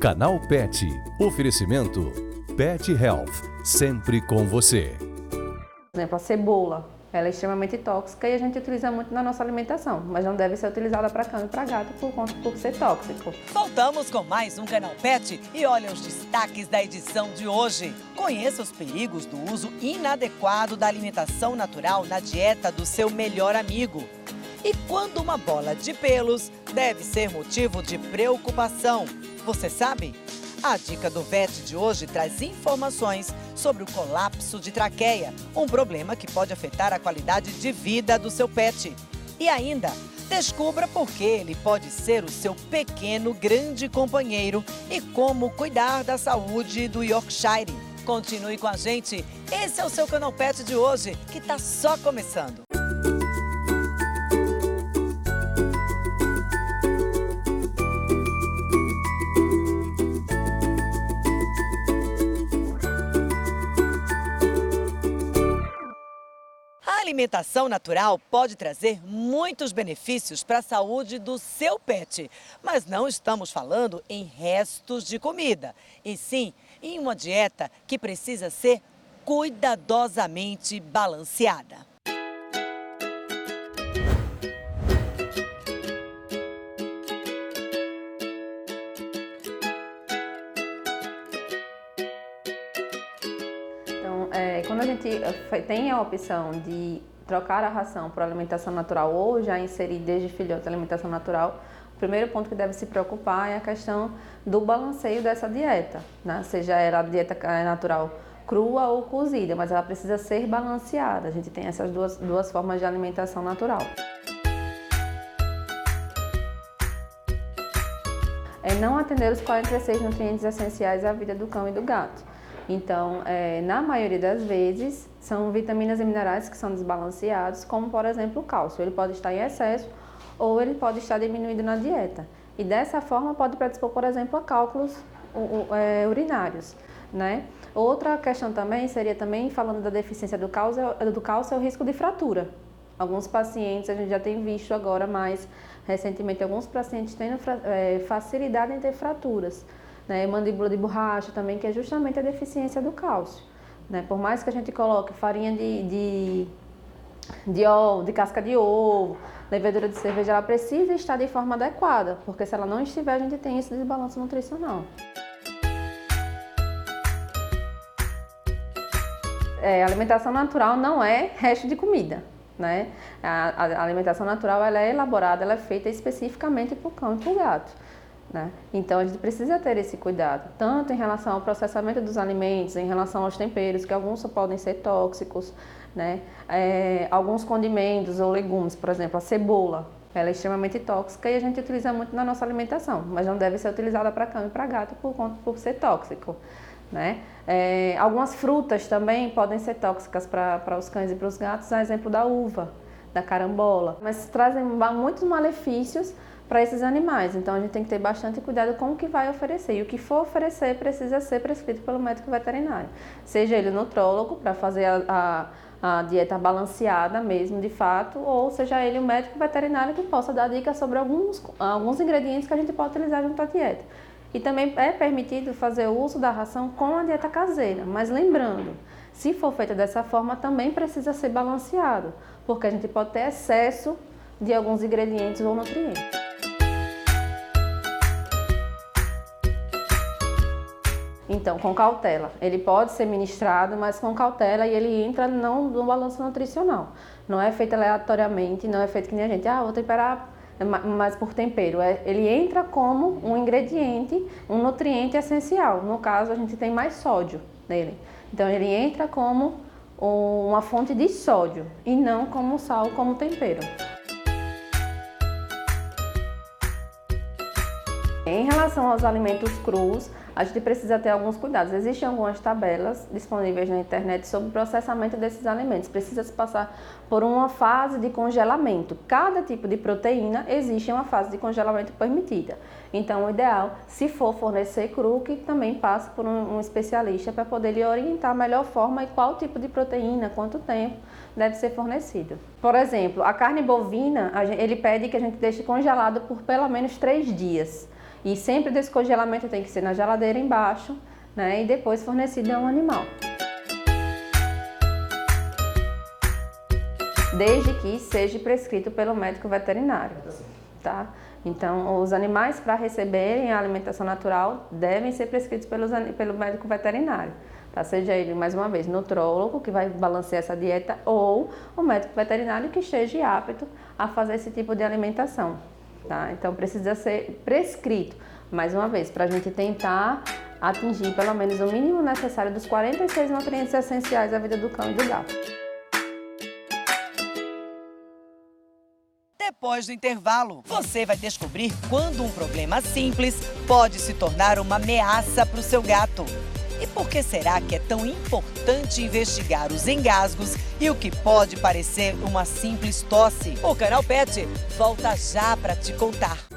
Canal Pet. Oferecimento Pet Health. Sempre com você. Por exemplo, a cebola, ela é extremamente tóxica e a gente utiliza muito na nossa alimentação, mas não deve ser utilizada para cão e para gato por ser tóxico. Voltamos com mais um Canal Pet e olha os destaques da edição de hoje. Conheça os perigos do uso inadequado da alimentação natural na dieta do seu melhor amigo. E quando uma bola de pelos deve ser motivo de preocupação. Você sabe? A dica do VET de hoje traz informações sobre o colapso de traqueia, um problema que pode afetar a qualidade de vida do seu pet. E ainda, descubra por que ele pode ser o seu pequeno grande companheiro e como cuidar da saúde do Yorkshire. Continue com a gente, esse é o seu Canal Pet de hoje, que está só começando. A alimentação natural pode trazer muitos benefícios para a saúde do seu pet, mas não estamos falando em restos de comida, e sim em uma dieta que precisa ser cuidadosamente balanceada. Então, quando a gente tem a opção de trocar a ração por alimentação natural ou já inserir desde filhote a alimentação natural, o primeiro ponto que deve se preocupar é a questão do balanceio dessa dieta, né? Seja ela a dieta natural crua ou cozida, mas ela precisa ser balanceada. A gente tem essas duas formas de alimentação natural. É não atender os 46 nutrientes essenciais à vida do cão e do gato. Então, na maioria das vezes, são vitaminas e minerais que são desbalanceados, como por exemplo o cálcio. Ele pode estar em excesso ou ele pode estar diminuído na dieta. E dessa forma pode predispor, por exemplo, a cálculos urinários, né? Outra questão também seria, falando da deficiência do cálcio, é o risco de fratura. Alguns pacientes, a gente já tem visto agora mais recentemente, alguns pacientes tendo facilidade em ter fraturas. Né, mandíbula de borracha também, que é justamente a deficiência do cálcio. Né? Por mais que a gente coloque farinha de casca de ovo, levedura de cerveja, ela precisa estar de forma adequada, porque se ela não estiver, a gente tem esse desbalanço nutricional. A alimentação natural não é resto de comida. Né? A alimentação natural ela é elaborada, ela é feita especificamente para o cão e para o gato. Né? Então a gente precisa ter esse cuidado, tanto em relação ao processamento dos alimentos, em relação aos temperos, que alguns só podem ser tóxicos, né? Alguns condimentos ou legumes, por exemplo, a cebola, ela é extremamente tóxica e a gente utiliza muito na nossa alimentação, mas não deve ser utilizada para cão e para gato por ser tóxico. Né? Algumas frutas também podem ser tóxicas para os cães e para os gatos, a exemplo da uva, da carambola, mas trazem muitos malefícios para esses animais, então a gente tem que ter bastante cuidado com o que vai oferecer, e o que for oferecer precisa ser prescrito pelo médico veterinário, seja ele nutrólogo para fazer a dieta balanceada mesmo, de fato, ou seja ele o médico veterinário que possa dar dicas sobre alguns ingredientes que a gente pode utilizar junto à dieta. E também é permitido fazer o uso da ração com a dieta caseira, mas lembrando, se for feita dessa forma também precisa ser balanceado, porque a gente pode ter excesso de alguns ingredientes ou nutrientes. Então, com cautela. Ele pode ser ministrado, mas com cautela, e ele entra não no balanço nutricional. Não é feito aleatoriamente, não é feito que nem a gente, vou temperar mais por tempero. Ele entra como um ingrediente, um nutriente essencial. No caso, a gente tem mais sódio nele. Então, ele entra como uma fonte de sódio e não como sal, como tempero. Em relação aos alimentos crus, a gente precisa ter alguns cuidados. Existem algumas tabelas disponíveis na internet sobre o processamento desses alimentos. Precisa se passar por uma fase de congelamento. Cada tipo de proteína existe uma fase de congelamento permitida. Então, o ideal, se for fornecer cru, que também passe por um especialista para poder lhe orientar a melhor forma e qual tipo de proteína, quanto tempo deve ser fornecido. Por exemplo, a carne bovina, ele pede que a gente deixe congelado por pelo menos 3 dias. E sempre o descongelamento tem que ser na geladeira embaixo, né? E depois fornecido a um animal. Desde que seja prescrito pelo médico veterinário, tá? Então, os animais para receberem a alimentação natural devem ser prescritos pelo médico veterinário, tá? Seja ele, mais uma vez, nutrólogo, que vai balancear essa dieta, ou o médico veterinário que esteja apto a fazer esse tipo de alimentação, tá? Então, precisa ser prescrito, mais uma vez, para a gente tentar atingir pelo menos o mínimo necessário dos 46 nutrientes essenciais à vida do cão e do gato. Depois do intervalo, você vai descobrir quando um problema simples pode se tornar uma ameaça para o seu gato. E por que será que é tão importante investigar os engasgos e o que pode parecer uma simples tosse? O Canal Pet volta já para te contar.